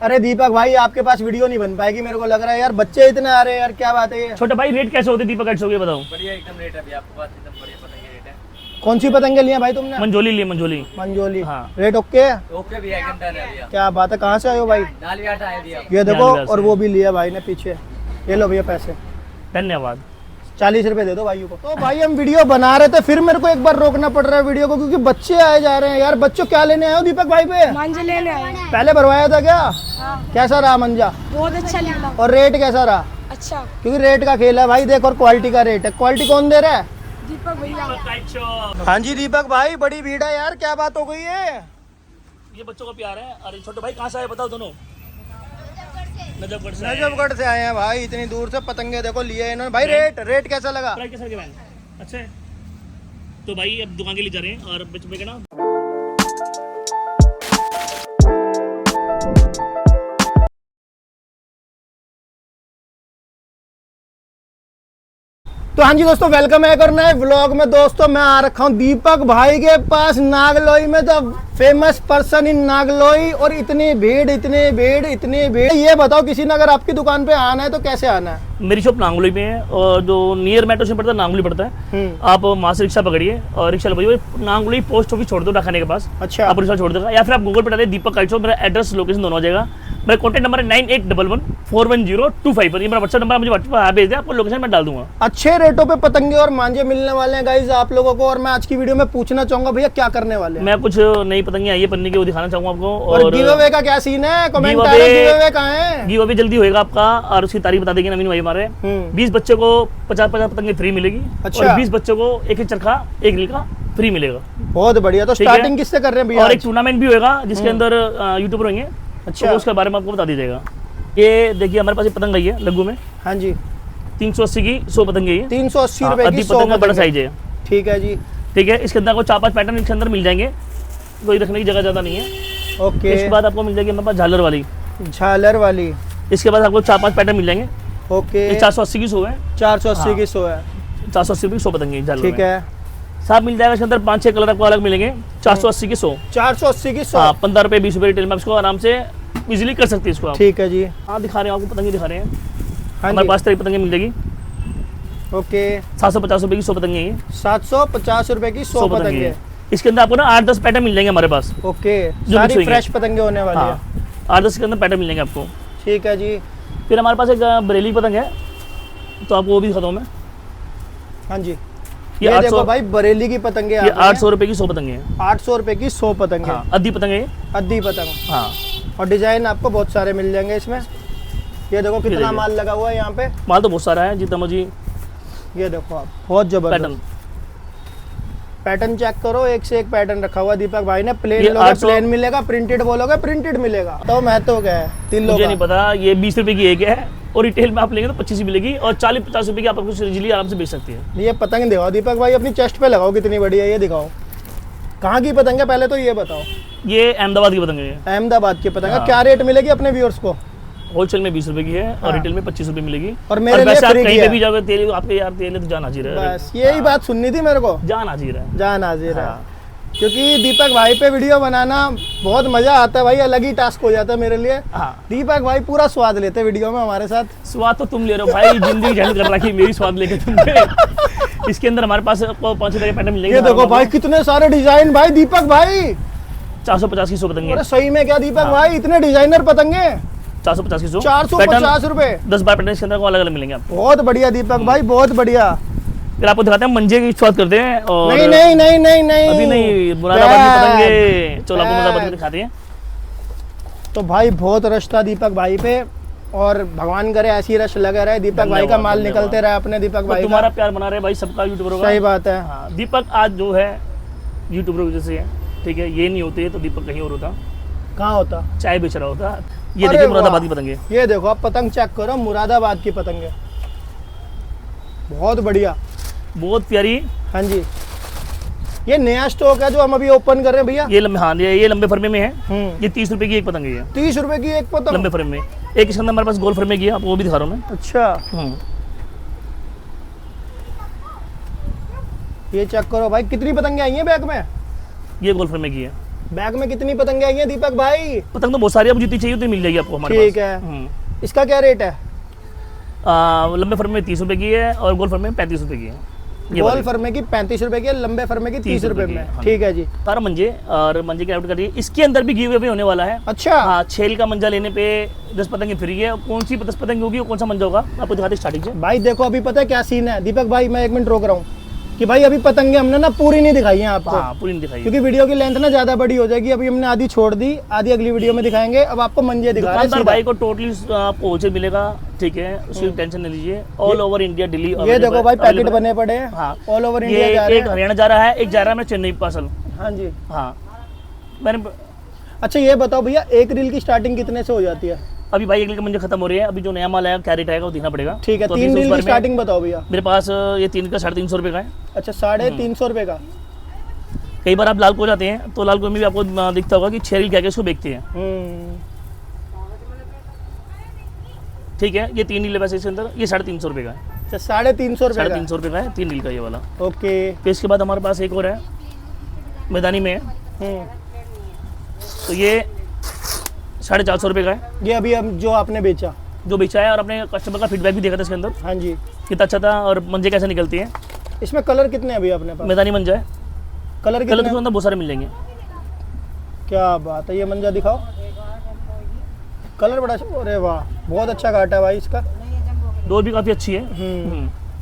अरे दीपक भाई आपके पास वीडियो नहीं बन पाएगी मेरे को लग रहा है यार, बच्चे इतने आ रहे हैं यार, क्या बात है ये। छोटे भाई रेट कैसे होते दीपक काइट्स हो गए बताओ। बढ़िया एकदम रेट है अभी आपके पास, एकदम बढ़िया पतंगे रेट है। कौन सी पतंगे लिया भाई तुमने? मंजोली लिए मंजोली। मंजोली। हाँ। रेट ओके है? ओके भैया एकदम डन है भैया। क्या बात है, कहाँ से आए हो भाई? नालियाटा है भैया। ये देखो, नालियाट और से। वो भी लिया भाई ने पीछे। ये लो भैया पैसे, धन्यवाद। 40 रुपए दे दो भाइयों को। तो भाई हम वीडियो बना रहे थे, फिर मेरे को एक बार रोकना पड़ रहा है वीडियो को, क्योंकि बच्चे आए जा रहे हैं यार। बच्चों क्या लेने आए हो दीपक भाई पे? मांझा लेने आए। पहले भरवाया था क्या? हाँ। कैसा रहा मंजा? बहुत अच्छा लगा। और रेट कैसा रहा? अच्छा। क्योंकि रेट का खेल है भाई, देख, और क्वालिटी का रेट है। क्वालिटी कौन दे रहा है? दीपक भैया। हाँ जी दीपक भाई, बड़ी भीड़ है यार, क्या बात हो गई है? ये बच्चों का प्यार है। अरे छोटे भाई कहाँ से आए बताओ दोनों? नजफगढ़ से। नजफगढ़ से आए हैं भाई, इतनी दूर से पतंगे देखो लिए इन्होंने। भाई रेट कैसा लगा? प्राइस कैसा लगे बहन? अच्छा है। तो भाई अब दुकान के लिए जा रहे हैं और बच में ना तो हाँ जी दोस्तों, वेलकम है करना है व्लॉग में। दोस्तों मैं आ रखा हूँ दीपक भाई के पास नागलोई में, तो फेमस पर्सन इन नागलोई। और इतनी भीड़ इतनी भीड़ इतनी भीड़। ये बताओ, किसी ने अगर आपकी दुकान पे आना है तो कैसे आना है? मेरी शॉप नांगलोई में है और जो नियर मेट्रो स्टेशन पड़ता है नांगलोई पड़ता है। आप वहाँ से रिक्शा पकड़िए और रिक्शा लगाइए, नांगलोई पोस्ट ऑफिस छोड़ दो डाकखाने के पास। अच्छा। आप रिक्शा छोड़ देगा, या फिर आप गूगल पे डालिए दीपक काइट्स, मेरा एड्रेस लोकेशन दोनों हो जाएगा। मेरा कॉन्टैक्ट नंबर है 9811410254। ये मेरा व्हाट्सएप नंबर, मुझे व्हाट्सएप पर भेज दिया, आपको लोकेशन मैं डाल दूंगा। अच्छे रेटों पे पतंगे और मांझे मिलने वाले हैं गाइज आप लोगों को। और मैं आज की वीडियो में पूछना चाहूंगा भैया क्या करने वाले हैं? मैं कुछ नई पतंगे आई है पन्नी की, वो दिखाना चाहूंगा आपको। और गिव अवे का क्या सीन है? कमेंट आ रहे हैं गिव अवे कहाँ है? गिव अवे जल्दी होएगा आपका, और उसकी तारीख बता देंगे नवीन भाई हमारे। 20 बच्चों को 50 पतंगे फ्री मिलेगी। अच्छा। और 20 बच्चों को एक चरखा एक रील का फ्री मिलेगा। बहुत बढ़िया। तो ठीक है। स्टार्टिंग किससे कर रहे हैं भैया? और एक टूर्नामेंट भी होएगा जिसके अंदर यूट्यूबर होंगे। अच्छा। तो उसके बारे में आपको बता दीजिएगा। ये देखिए हमारे पास एक पतंग आई है लग्गू में। हाँ जी। 380 की 100 पतंगे ये। 380 रुपए की आधी 100 पतंग का बड़ा पतंगे। साइज है। ठीक है जी। ठीक है, इसके अंदर आपको 4-5 पैटर्न इसके अंदर मिल जाएंगे, कोई रखने की जगह ज़्यादा नहीं है। ओके। इसके बाद आपको मिल जाएगी हमारे पास झालर वाली। झालर वाली। इसके बाद आपको 4-5 पैटर्न मिल जाएंगे। ओके। ये 480 की 100 है। 480 की 100 है। 480 रुपये की 100 पतंगे झालर ठीक में। है। साथ मिल जाएगा इसके अंदर 5-6 कलर आपको अलग मिलेंगे। 480 की 100। 480 की 100। हाँ, 15 रुपये 20 रुपये रिटेल में इसको आराम से इजीली कर सकते हैं इसको आप। ठीक है जी। हाँ दिखा रहे हैं आपको, पतंगे दिखा रहे हैं। हाँ हमारे जी। पास तरह पतंगे मिल जाएगी। ओके। 750 रुपये की 100 पतंगे हैं ये। 750 रुपए की 100 पतंगे। हैं। इसके अंदर आपको ना 8-10 पैटर्न मिल जाएंगे हमारे पास। ओके। जो सारी मिक्स फ्रेश पतंगे होने वाली है। हाँ, 8-10 के अंदर पैटर्न मिल जाएंगे आपको। ठीक है जी। फिर हमारे पास एक बरेली पतंग है, तो आपको वो भी दिखाता हूँ मैं। हाँ जी। ये ये 800 देखो भाई बरेली की पतंगे ये 800 रुपये की 100 पतंगे हैं। 800 रुपए की 100 पतंगे। हाँ, अद्धी पतंगे ये। अद्धी पतंग। हाँ, और डिजाइन आपको बहुत सारे मिल जाएंगे इसमें। ये देखो कितना देखिए। माल लगा हुआ है यहाँ पे। माल तो बहुत सारा है जितना मुझे। ये देखो आप, बहुत जबरदस्त पैटर्न पैटर्न चेक करो, एक से एक पैटर्न रखा हुआ दीपक भाई ने। प्लेन ये लोगे 800 प्लेन मिलेगा, प्रिंटेड बोलोगे प्रिंटेड मिलेगा। तो महत्व क्या है? 3 लोग मुझे नहीं पता। ये 20 रुपये की एक है और रिटेल में आप लेंगे तो 25 मिलेगी, और 40-50 रुपये की आप आपको इजीली आराम से बेच सकते हैं। ये पतंग दिखाओ दीपक भाई, अपनी चेस्ट पे लगाओ, कितनी बढ़िया। ये दिखाओ कहाँ की पतंग है पहले तो ये बताओ। ये अहमदाबाद की पतंग है। अहमदाबाद की पतंग है। हाँ। क्या रेट मिलेगी अपने व्यूअर्स को? होलसेल में 20 रुपये की है और हाँ। रिटेल में 25 रुपये मिलेगी। और मेरे लिए वैसे आप फ्री कहीं की पे है। भी जाओगे तेल आपके यार तेल है तो जान हाजिर है। बस यही बात सुननी थी मेरे को। जान हाजिर है। जान हाजिर है। हाँ। क्योंकि दीपक भाई पे वीडियो बनाना बहुत मजा आता है भाई, अलग ही टास्क हो जाता है मेरे लिए। हाँ, दीपक भाई पूरा स्वाद लेते हैं वीडियो में हमारे साथ। स्वाद तो तुम ले रहे हो भाई, जिंदगी झंड कर रखी मेरी स्वाद लेके तुमने। इसके अंदर हमारे पास आपको 5 रुपये के पैटर्न मिलेंगे। ये देखो भाई कितने सारे डिजाइन भाई दीपक भाई। 450 की 100 पतंगे। अरे सही में क्या दीपक हाँ। भाई, इतने डिजाइनर पतंगे? 450 की 100 450 रुपए। 10-12 पैटर्न इसके अंदर को अलग अलग मिलेंगे आपको। बहुत बढ़िया दीपक भाई, बहुत बढ़िया। फिर आपको दिखाते हैं मंजे की स्वाद करते हैं। और नहीं नहीं नहीं नहीं नहीं अभी नहीं, मुरादाबाद में पतंगे। चलो आपको मुरादाबाद में दिखाते हैं। तो भाई बहुत रश था दीपक भाई पे, और भगवान करे ऐसी रश लगा रहे, दीपक भाई का माल धन्यवाद। निकलते रहे अपने दीपक तो भाई तुम्हारा का। प्यार बना रहे भाई सबका यूट्यूबरों का। सही बात है। हाँ, दीपक आज जो है यूट्यूबरों की वजह से है। ठीक है, ये नहीं होते तो दीपक कहीं और होता, कहाँ होता? चाय बेच रहा होता। ये अरे देखिए वाह। मुरादाबाद की पतंगे। ये देखो आप पतंग चेक करो, मुरादाबाद की पतंगे बहुत बढ़िया। बहुत प्यारी। हाँ जी। ये नया स्टॉक है जो हम अभी ओपन कर रहे हैं भैया। ये लंबे, हाँ ये लंबे फरमे में है। हम्म। ये 30 रुपये की एक पतंग है ये, 30 रुपए की एक पतंग। लंबे फरमे में। एक इसके अंदर हमारे पास गोल फरमे की है, आपको वो भी दिखा रहा हूँ मैं। अच्छा। ये चेक करो भाई, कितनी पतंगे आई हैं बैग में? ये गोल फरमे की है। बैग में कितनी पतंगे आई हैं दीपक भाई? पतंग तो बहुत सारी है, आपको जितनी चाहिए उतनी मिल जाएगी आपको हमारे ठीक पास। है। इसका क्या रेट है? लंबे फर्मे में 30 रुपए की है और गोल फर्मे में 35 रुपए की है। ये गोल वाली। फर्मे की 35 रुपए की है, लंबे फर्मे की 30 रुपए की में। है, हाँ। ठीक है जी। सारा मंजे और मंजे की आउट करिए। इसके अंदर भी गिव अवे होने वाला है। अच्छा। हाँ, छेल का मंजा लेने पे 10 पतंगे फ्री है। कौन सी 10 पतंग होगी और कौन सा मंजा होगा आपको दिखाते स्टार्टिंग से। भाई देखो अभी पता है क्या सीन है दीपक भाई, मैं 1 मिनट रोक रहा हूँ कि भाई अभी पतंगे हमने ना पूरी नहीं दिखाई है आपको, हाँ, पूरी नहीं दिखाई। क्योंकि वीडियो की लेंथ ना ज्यादा बड़ी हो जाएगी। अभी हमने आधी छोड़ दी, आधी अगली वीडियो में दिखाएंगे। अब आपको मंजे दिखा रहे हैं दुकानदार सीधा। भाई को टोटली आपको होलसेल मिलेगा, ठीक है, उसकी टेंशन नहीं लीजिए। ऑल ओवर इंडिया दिल्ली ये देखो भाई पैकेट बने पड़े हैं। हाँ, ऑल ओवर ये इंडिया जा रहे एक हैं। हरियाणा जा रहा है, एक जा रहा है मैं चेन्नई पार्सल। हाँ जी। हाँ, मैंने अच्छा ये बताओ भैया, एक रील की स्टार्टिंग कितने से हो जाती है? अभी भाई एक मंजे खत्म हो रही है। अभी जो नया माल आएगा क्या रेट आएगा वो देखना पड़ेगा। ठीक है, तो अभी 3 उस रील बारे की में स्टार्टिंग बताओ भैया। मेरे पास ये 3 का 350 रुपये का है। अच्छा 350 रुपए का। कई बार आप लाल को जाते हैं तो लाल को में भी आपको दिखता होगा कि 6 रील क्या क्या इसको बेचते हैं, ठीक है। ये 3 रील है वैसे इसके अंदर, ये 350 रुपये का है। अच्छा 350 रुपए का। 350 रुपये का है 3 रील का ये वाला। ओके। फिर इसके बाद हमारे पास एक और है, मैदानी में है, तो ये 450 रुपये का है। ये अभी हम जो आपने बेचा। जो बेचा है और अपने कस्टमर का फीडबैक भी देखा था इसके अंदर, हाँ जी। कितना अच्छा था और मंजे कैसे निकलती हैं। इसमें कलर कितने अभी अपने पास? मैदानी मंजा है, कलर कलर कितने? तो अंदर बहुत सारे मिल जाएंगे। क्या बात है, ये मंजा दिखाओ। कलर बड़ा अरे वाह, बहुत अच्छा काटा है भाई इसका। डोर भी काफ़ी अच्छी है।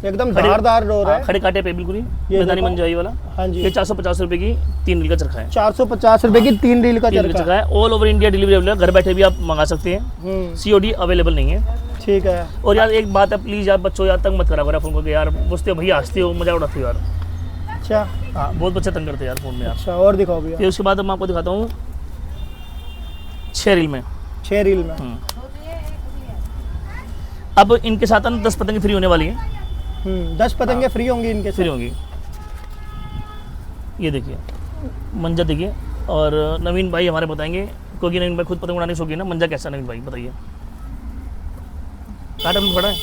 एकदम खड़े- धारदार डोर हाँ, है। खड़े काटे पे बिल्कुल ही ये मैदानी देखो। मंजा ये वाला। हाँ जी। ये 450 रुपये की 3 रील का चरखा है। 450 रुपए की 3 रील का 3 रील चरखा। चरखा है। All over India delivery available है, घर बैठे भी आप मंगा सकते हैं। COD अवेलेबल नहीं है। ठीक है। और यार एक बात है, प्लीज़ यार बच्चों यार तंग मत करा करा फोन को कि यार पूछते हो भैया हंसते हो मजा उड़ाते हो यार। अच्छा हाँ, बहुत बच्चे तंग करते हैं यार फोन में यार। अच्छा, और दिखाओ भैया। फिर उसके बाद मैं आपको दिखाता हूँ 6 रील में। 6 रील में। अब इनके साथ ना 10 पतंगे फ्री होने वाली हैं। 10 पतंगे फ्री होंगी इनके फ्री साथ। होंगी। ये देखिए मंजा देखिए, और नवीन भाई हमारे बताएंगे क्योंकि नवीन भाई खुद पतंग उड़ाने के शौकीन है। मंजा कैसा है नवीन भाई बताइए। काटा भी खड़ा है।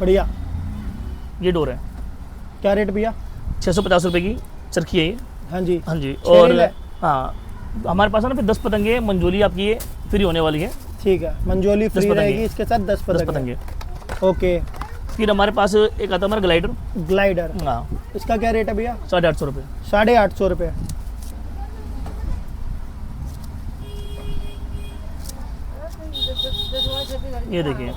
बढ़िया। ये डोर है, क्या रेट भैया? 650 रुपये की चरखी है ये। हाँ जी। हाँ जी। 6 और रील है। हाँ, हमारे पास है ना फिर 10 पतंगे मंजोली आपकी ये फ्री होने वाली है। ठीक है, मंजोली फ्री पतंगे। रहेगी, इसके साथ 10 10 पतंगे। पतंगे। ओके। फिर हमारे पास एक आता है हमारा ग्लाइडर। ग्लाइडर, हाँ, इसका क्या रेट है भैया? 850 रुपये। 850 रुपये। ये देखिए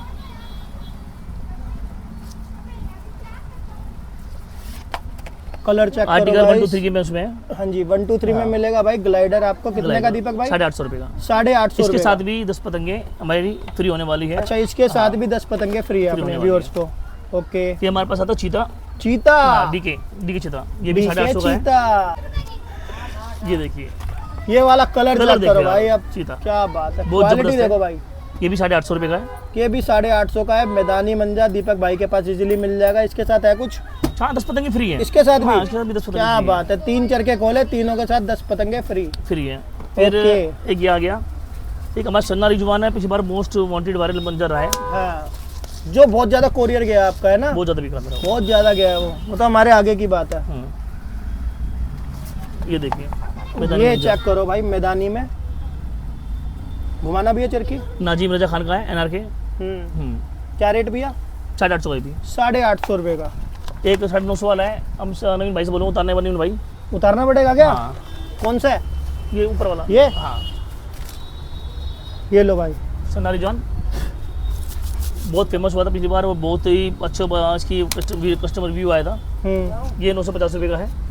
कलर चेक करो आर्टिकल 1 2 guys। 3 की में उसमें है। हाँ जी, 1 2 3 में मिलेगा भाई ग्लाइडर आपको। कितने का दीपक भाई? 850 रुपये का। 850 इसके रुपये। साथ भी 10 पतंगे हमारी फ्री होने वाली है। अच्छा, इसके साथ भी 10 पतंगे फ्री है फ्री अपने होने व्यूअर्स को। ओके। फिर हमारे पास आता है चीता। चीता। डीके चीता, ये भी बीके 850 का है। चीता। ये देखिए ये वाला कलर कलर चेक करो देखिए भाई। आप, अब चीता क्या बात है, बहुत क्वालिटी जबरदस्त है। देखो भाई। ये भी 850 रुपये का है। ये भी 850 का है। मैदानी मंजा दीपक भाई के पास इजीली मिल जाएगा। इसके साथ है कुछ? हाँ, 10 पतंगे फ्री है। इसके साथ हाँ, भी? इसके साथ भी 10 पतंगे क्या फ्री बात है, 3 चरखे खोले, तीनों के साथ 10 पतंगे फ्री। फ्री है। फिर ओके। एक ये आ गया, एक हमारा सन्ना रिजवान है, पिछली बार मोस्ट वांटेड वायरल बन रहा है। हाँ, जो बहुत ज्यादा कोरियर गया आपका है ना? बहुत ज़्यादा बिक रहा है। बहुत ज्यादा गया है वो तो हमारे आगे की बात है। ये देखिए मैदानी ये मंजा। चेक करो भाई, मैदानी में घुमाना भी है चरखी। नाजिम रजा खान का है, NRK। क्या रेट भैया? 850 का ये भी। 850 रुपये का। एक 950 वाला है, हम नवीन भाई से बोलूँगा उतारने वाले नवीन भाई। उतारना पड़ेगा क्या? हाँ, कौन सा है? ये ऊपर वाला। ये? हाँ, ये लो भाई। सन्ना रिजवान बहुत फेमस हुआ था पिछली बार, वो बहुत ही अच्छा इसकी कस्टमर रिव्यू आया था। ये 950 रुपये का है।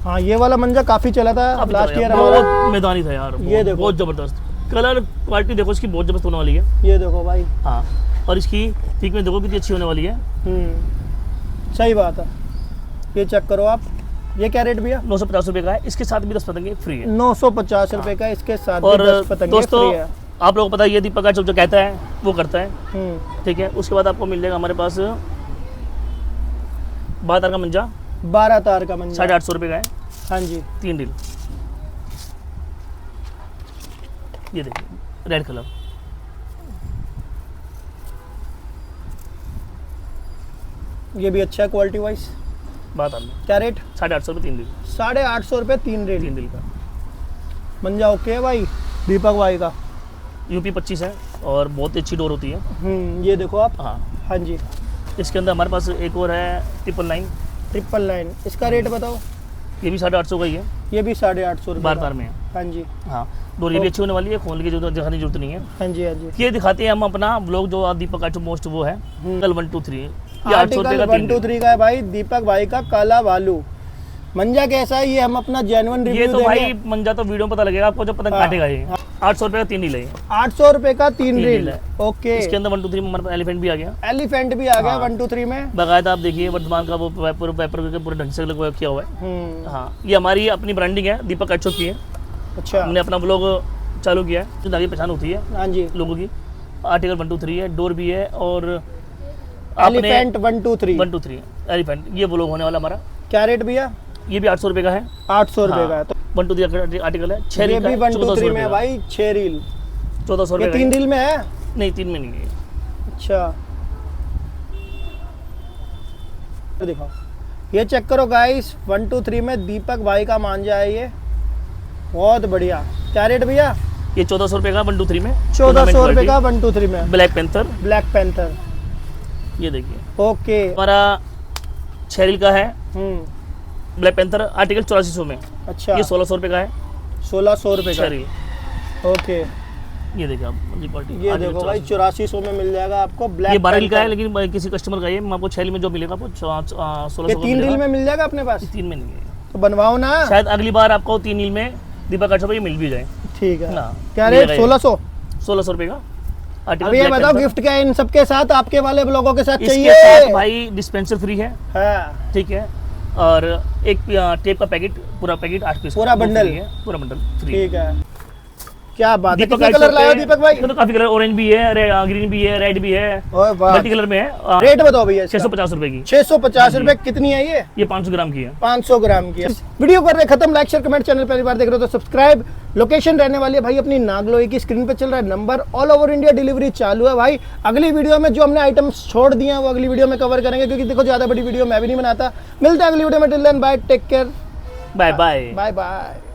हाँ, ये वाला मंजा काफी चला था अब लास्ट ईयर बहुत हमारा। मैदानी था यार। ये देखो। बहुत जबरदस्त कलर क्वालिटी देखो इसकी, बहुत जबरदस्त होने वाली है। ये देखो भाई। हाँ, और इसकी पीक में देखो कितनी अच्छी होने वाली है। सही बात है। ये चेक करो आप। ये क्या रेट भैया? 950 रुपये का है। इसके साथ भी 10 पतंगे फ्री है। 950 रुपये का। इसके साथ भी और 10 पतंगे दोस्तों फ्री है। आप लोगों को पता है ये दीपक जो कहता है वो करता है, ठीक है। उसके बाद आपको मिल जाएगा हमारे पास 12 तार का मंजा, 12 तार का मंजा। 850 रुपये का है। हाँ जी। 3 रील। ये देखिए रेड कलर। ये भी अच्छा है क्वालिटी वाइज। बात आलू क्या रेट? 850 रुपये 3 दिल 850 रुपये 3 रेट। 3 दिल का। मंजा ओके है भाई दीपक भाई का। यूपी 25 है और बहुत अच्छी डोर होती है। ये देखो आप। हाँ, हाँ जी। इसके अंदर हमारे पास एक और है 999। 999 इसका रेट बताओ। ये भी 850 का ही है, ये भी 850 रुपये बार का। बार में है। हाँ जी। हाँ, डोर ये भी अच्छी होने वाली है, खोलने की दिखाने की जरूरत नहीं है। हाँ जी। हाँ जी। ये दिखाते हैं हम अपना ब्लॉग जो दीपक का जो मोस्ट वो है कल 1 2 3 ये 800 आर्टिकल रुपये का 1 2 3 का है भाई दीपक भाई का काला भालू। मंजा कैसा है ये हम अपना जेन्युइन रिव्यू ये तो भाई देंगे। मंजा तो वीडियो में पता लगेगा आपको, जो पतंग हाँ, काटेगा ये। 800 रुपये का 3 रील है ये। 800 रुपये का 3 रील रील। है। ओके। इसके अंदर 1 2 3 में हमारे पास एलिफेंट भी आ गया। एलिफेंट भी आ गया हाँ। 1 2 3 में। बाकायदा आप देखिए वर्धमान का वो पेपर पेपर के पूरे ढंग से वर्क किया हुआ है। हाँ, ये हमारी अपनी ब्रांडिंग है, दीपक काइट शॉप की है। अच्छा। हमने अपना ब्लॉग चालू किया है, जो आगे पहचान होती है हाँ जी। लोगों की। आर्टिकल 1 2 3 है, डोर भी है और आपने एलिफेंट 1 2 3। 1 2 3 एलिफेंट ये ब्लॉग होने वाला हमारा। क्या रेट भैया? ये भी 800 रुपये का है। 800 रुपये का है। तो 1 2 3 आर्टिकल है, 6 ये रील का भी है, 1 2 3 में है 1400 भाई 6 रील। 1400 ये रुपये 3 रील में है। नहीं 3 में नहीं है। अच्छा दिखाओ, ये चेक करो गाइस 1 2 3 में दीपक भाई का मांझा है ये, बहुत बढ़िया। क्या रेट भैया? ये 1400 रुपये का 1 2 3 में। 1400 रुपये का 1 2 3 में। Black panther, black panther. ये देखिए ओके। हमारा 6 रील का है हम्म। ब्लैक पेंथर, आर्टिकल 8400 में। अच्छा। ये 1600 रुपये का है 1600 रुपये 6 का। रील। ओके। ये देखिए आप क्वालिटी। ये देखो भाई 8400 में मिल जाएगा आपको ब्लैक। ये 12 रील का है, लेकिन किसी कस्टमर का ये आपको 6 रील में जो मिलेगा वो 1600 ये का 3 रील मिलेगा। में मिल जाएगा अपने पास। 3 में नहीं है, तो बनवाओ ना। शायद अगली बार आपको 3 रील में दीपक काइट शॉप ये मिल भी जाए। ठीक है। ना, क्या ये रेट? रहे। 1600। 1600 रुपये का आर्टिकल। अभी ये ब्लैक बताओ पेंथर। गिफ्ट क्या है इन सबके साथ, आपके वाले ब्लॉगों के साथ इसके चाहिए? साथ भाई डिस्पेंसर फ्री है, हाँ। ठीक है, और एक टेप का पैकेट, पूरा पैकेट 8 पीस पूरा बंडल? है, पूरा बंडल फ्री। ठीक है। क्या बात है। दीपक कितने काइट कलर शॉप लाए हो पे- दीपक भाई? इसमें तो काफी कलर, ऑरेंज भी है, ग्रीन भी है, रेड भी है, ओए वाह। मल्टी कलर में है। रेट बताओ भैया इसका। 650 रुपए की। 650 रुपए। कितनी है ये? 500 ग्राम की है। 500 ग्राम की है। वीडियो कर रहे हैं खत्म। लाइक शेयर कमेंट, चैनल पहली बार देख रहे हो तो सब्सक्राइब। लोकेशन रहने वाली है भाई अपनी नागलोई की, स्क्रीन पे चल रहा है number. All over India delivery चालू है भाई। अगली वीडियो में जो हमने आइटम्स छोड़ दिए हैं वो अगली वीडियो में कवर करेंगे, क्योंकि देखो ज्यादा बड़ी वीडियो मैं भी नहीं बनाता। मिलता है अगली वीडियो में। Till then bye, take care, bye bye. Bye bye.